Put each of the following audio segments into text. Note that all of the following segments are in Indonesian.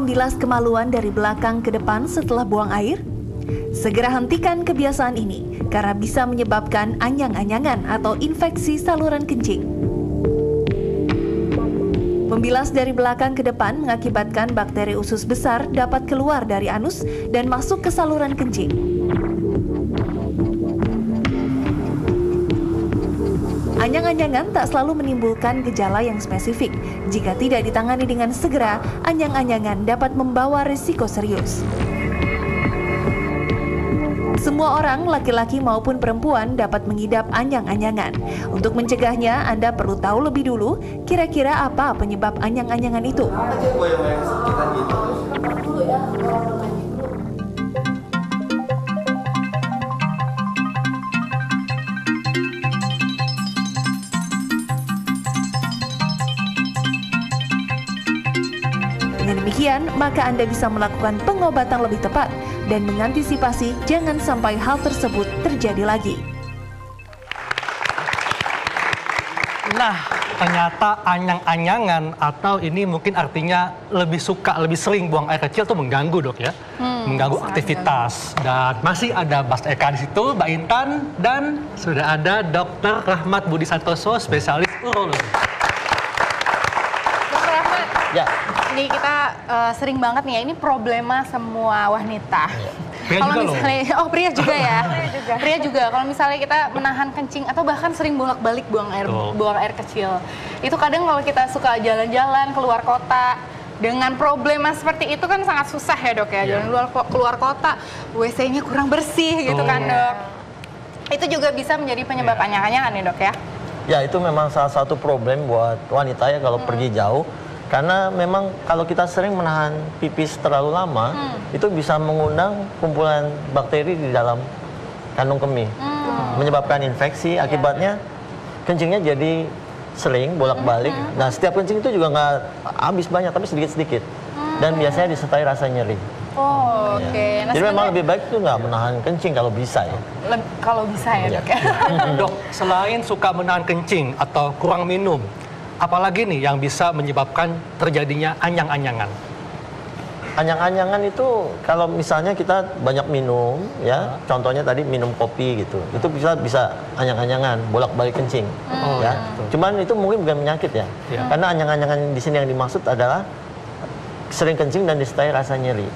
membilas kemaluan dari belakang ke depan setelah buang air? Segera hentikan kebiasaan ini karena bisa menyebabkan anyang-anyangan atau infeksi saluran kencing. Membilas dari belakang ke depan mengakibatkan bakteri usus besar dapat keluar dari anus dan masuk ke saluran kencing. Anyang-anyangan tak selalu menimbulkan gejala yang spesifik. Jika tidak ditangani dengan segera, anyang-anyangan dapat membawa risiko serius. Semua orang, laki-laki maupun perempuan, dapat mengidap anyang-anyangan. Untuk mencegahnya, Anda perlu tahu lebih dulu kira-kira apa penyebab anyang-anyangan itu. Dengan demikian, maka Anda bisa melakukan pengobatan lebih tepat dan mengantisipasi jangan sampai hal tersebut terjadi lagi. Nah, ternyata anyang-anyangan atau ini mungkin artinya lebih sering buang air kecil itu mengganggu, Dok ya. Mengganggu aktivitas. Dan masih ada Mas Eka di situ, Mbak Intan, dan sudah ada Dr. Rahmat Budi Santoso, spesialis urologi. Dr. Rahmat, ya. ini kita sering banget nih ya, ini problema semua wanita. Pria Kalau juga misalnya, oh pria juga ya, pria juga. Kalau misalnya kita menahan kencing atau bahkan sering bolak-balik buang air kecil, itu kadang kalau kita suka jalan-jalan keluar kota dengan problema seperti itu kan sangat susah ya dok ya. Jalan keluar kota, WC-nya kurang bersih gitu kan dok. Itu juga bisa menjadi penyebab anyang-anyangan nih dok ya. Ya itu memang salah satu problem buat wanita ya kalau pergi jauh. Karena memang kalau kita sering menahan pipis terlalu lama, itu bisa mengundang kumpulan bakteri di dalam kandung kemih. Menyebabkan infeksi, akibatnya kencingnya jadi sering, bolak-balik. Nah setiap kencing itu juga nggak habis banyak, tapi sedikit-sedikit. Dan biasanya disertai rasa nyeri. Oh, oke. Nah, jadi memang lebih baik itu nggak menahan kencing kalau bisa ya. Kalau bisa ya dok ya. Dok, selain suka menahan kencing atau kurang minum, apalagi nih yang bisa menyebabkan terjadinya anyang-anyangan? Anyang-anyangan itu kalau misalnya kita banyak minum ya, contohnya tadi minum kopi gitu, itu bisa anyang-anyangan, bolak-balik kencing. Ya. Cuman itu mungkin bukan penyakit ya, karena anyang-anyangan di sini yang dimaksud adalah sering kencing dan disertai rasa nyeri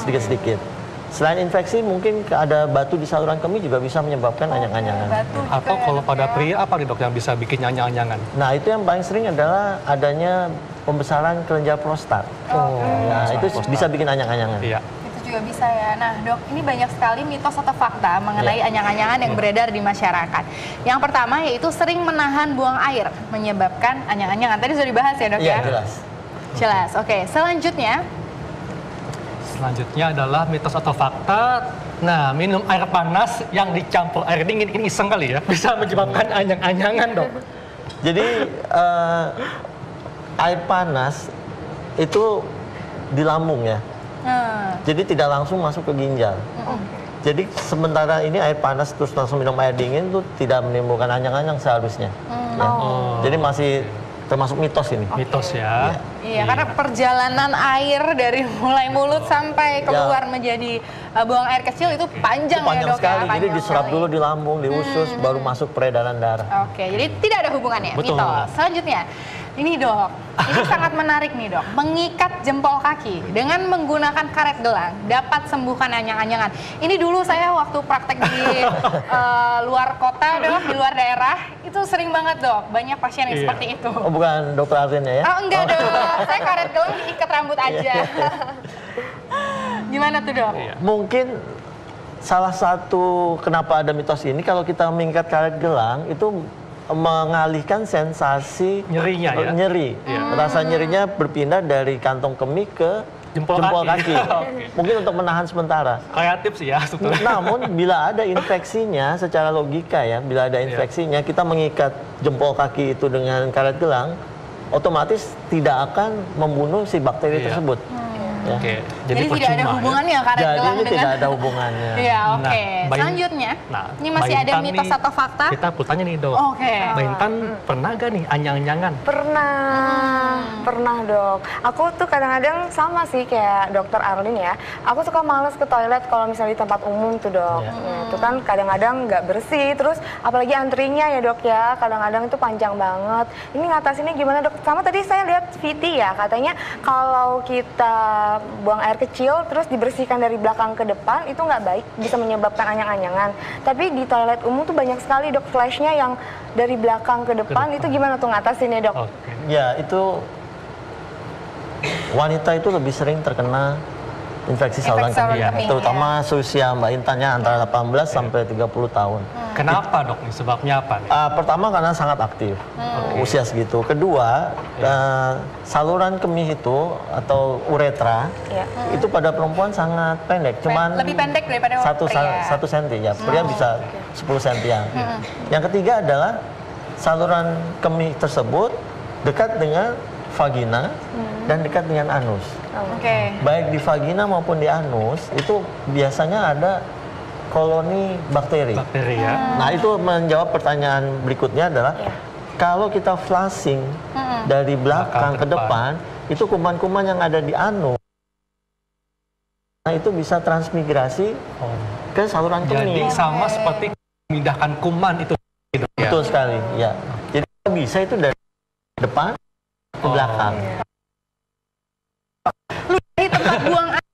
sedikit-sedikit. Selain infeksi, mungkin ada batu di saluran kemih juga bisa menyebabkan anyang-anyangan. Atau kalau pada pria, apa nih dok yang bisa bikin anyang-anyangan? Nah, itu yang paling sering adalah adanya pembesaran kelenjar prostat. Nah, itu bisa bikin anyang-anyangan. Iya. Itu juga bisa ya. Nah dok, ini banyak sekali mitos atau fakta mengenai anyang-anyangan yang beredar di masyarakat. Yang pertama yaitu sering menahan buang air, menyebabkan anyang-anyangan. Tadi sudah dibahas ya dok ya? Iya, jelas. Jelas, oke. Selanjutnya adalah mitos atau fakta. Nah, minum air panas yang dicampur air dingin, ini iseng kali ya, bisa menyebabkan anyang-anyangan dok. Jadi air panas itu di lambung ya. Jadi tidak langsung masuk ke ginjal. Jadi sementara ini air panas terus langsung minum air dingin itu tidak menimbulkan anyang-anyang seharusnya. Ya. Jadi masih termasuk mitos ini. Mitos ya. Iya, karena perjalanan air dari mulai mulut sampai keluar menjadi buang air kecil itu panjang, itu panjang ya dok sekali. ya? Jadi diserap dulu di lambung, di usus, baru masuk peredaran darah. Oke, jadi tidak ada hubungannya. Betul. Mitos. Selanjutnya, ini dok, ini sangat menarik nih dok. Mengikat jempol kaki dengan menggunakan karet gelang dapat sembuhkan anyang-anyangan. Ini dulu saya waktu praktek di luar kota dok, di luar daerah, itu sering banget dok. Banyak pasien yang seperti itu. Oh bukan dokter Arvin ya? Oh enggak dok, saya karet gelang diikat rambut aja. Gimana tuh dok? Mungkin salah satu kenapa ada mitos ini, kalau kita mengikat karet gelang itu mengalihkan sensasi Nyerinya ya? Nyeri. Rasa nyerinya berpindah dari kantong kemih ke jempol kaki. Mungkin untuk menahan sementara. Kreatif sih ya sebetulnya. Namun bila ada infeksinya, secara logika ya, bila ada infeksinya, kita mengikat jempol kaki itu dengan karet gelang, otomatis tidak akan membunuh si bakteri tersebut. Oke, Jadi tidak ada hubungannya karet Jadi gelang ini dengan... tidak ada hubungannya. Iya, oke. Nah, Selanjutnya, ini masih Mbak ada Intan mitos nih, atau fakta? Kita bertanya nih dok. Oke. Mbak Intan pernah gak nih anyang-anyangan? Pernah dok. Aku tuh kadang-kadang sama sih kayak dokter Arlin ya. Aku suka males ke toilet kalau misalnya di tempat umum tuh dok. Itu kan kadang-kadang nggak bersih. Terus apalagi antrinya ya dok ya. Kadang-kadang itu panjang banget. Ini ngatasinnya gimana dok? Sama tadi saya lihat VT ya. Katanya kalau kita buang air kecil terus dibersihkan dari belakang ke depan itu nggak baik. Bisa menyebabkan anyang-anyangan. Tapi di toilet umum tuh banyak sekali dok flashnya yang dari belakang ke depan. Itu gimana tuh ngatasinnya dok? Oke. Ya, itu wanita itu lebih sering terkena infeksi saluran kemih, terutama usia Mbak Intannya antara 18 sampai 30 tahun. Kenapa dok nih? Sebabnya apa nih? Pertama karena sangat aktif usia segitu. Kedua, saluran kemih itu atau uretra itu pada perempuan sangat pendek, cuman lebih pendek daripada pria. 1 senti ya. Pria bisa 10 sentian. Yang ketiga adalah saluran kemih tersebut dekat dengan vagina dan dekat dengan anus. Baik di vagina maupun di anus itu biasanya ada koloni bakteri. Bakteri ya. Nah itu menjawab pertanyaan berikutnya adalah kalau kita flushing dari belakang ke depan itu kuman-kuman yang ada di anus, nah itu bisa transmigrasi ke saluran kemih. Jadi sama seperti memindahkan kuman itu. Betul sekali, ya. Jadi bisa itu dari depan ke belakang. Lu dari tempat buang air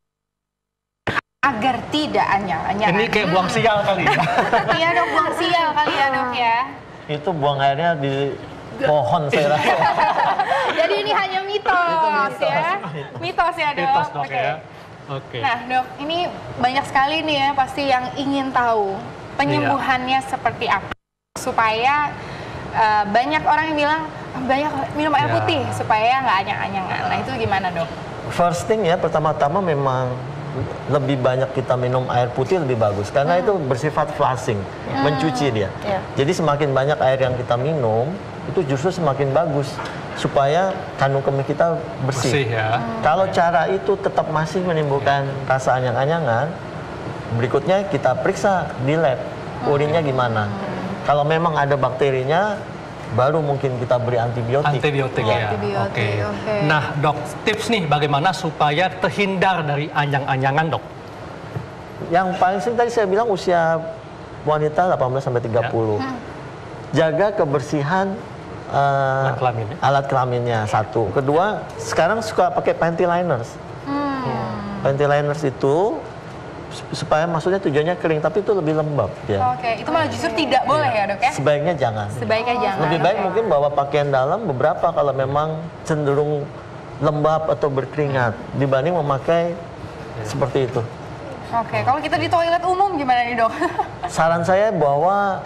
agar tidak anyang-anyangan. Ini kayak buang sial kali ya. Iya dok, buang sial kali ya dok ya. Itu buang airnya di pohon saya rasa. Jadi ini hanya mitos ya. Mitos ya dok. Mitos dok ya. Oke. Nah dok, ini banyak sekali nih ya pasti yang ingin tahu penyembuhannya seperti apa. Supaya banyak orang yang bilang banyak minum air putih supaya nggak anyang-anyangan. Nah itu gimana dok? First thing ya, pertama-tama memang lebih banyak kita minum air putih lebih bagus karena itu bersifat flushing, mencuci dia. Jadi semakin banyak air yang kita minum itu justru semakin bagus supaya kandung kemih kita bersih. Ya. Kalau cara itu tetap masih menimbulkan rasa anyang-anyangan, berikutnya kita periksa di lab urinnya gimana. Kalau memang ada bakterinya, baru mungkin kita beri antibiotik. Antibiotik ya. Oke. Nah dok, tips nih bagaimana supaya terhindar dari anyang-anyangan dok? Yang paling sering tadi saya bilang usia wanita 18 sampai 30. Jaga kebersihan alat kelaminnya satu. Kedua, sekarang suka pakai panty liners. Panty liners itu supaya maksudnya tujuannya kering, tapi itu lebih lembab ya. Oke, itu malah justru tidak boleh ya dok ya? Sebaiknya jangan. Sebaiknya jangan. Lebih baik mungkin bawa pakaian dalam beberapa kalau memang cenderung lembab atau berkeringat dibanding memakai seperti itu. Oke, kalau kita di toilet umum gimana nih dok? Saran saya bawa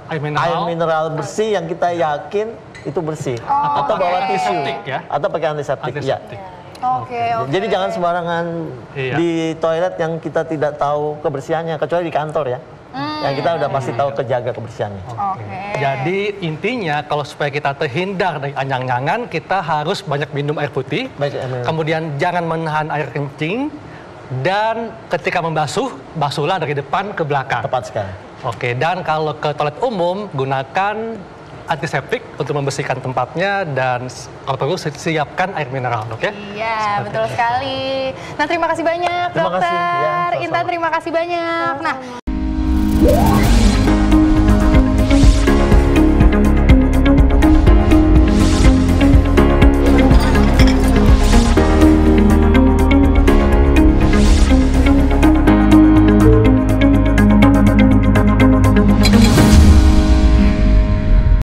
air mineral bersih yang kita yakin itu bersih, atau bawa tisu, atau pakai antiseptik. Ya. Oke. Jadi jangan sembarangan di toilet yang kita tidak tahu kebersihannya, kecuali di kantor ya. Yang kita udah pasti tahu kejaga kebersihannya. Jadi intinya kalau supaya kita terhindar dari anyang-anyangan, kita harus banyak minum air putih. Kemudian jangan menahan air kencing. Dan ketika membasuh, basuhlah dari depan ke belakang. Tepat sekali. Oke, dan kalau ke toilet umum, gunakan antiseptik untuk membersihkan tempatnya dan kalau perlu siapkan air mineral, dok ya? Iya, betul sekali. Nah, terima kasih banyak, dokter. Terima kasih. Ya, Intan, terima kasih banyak. Nah.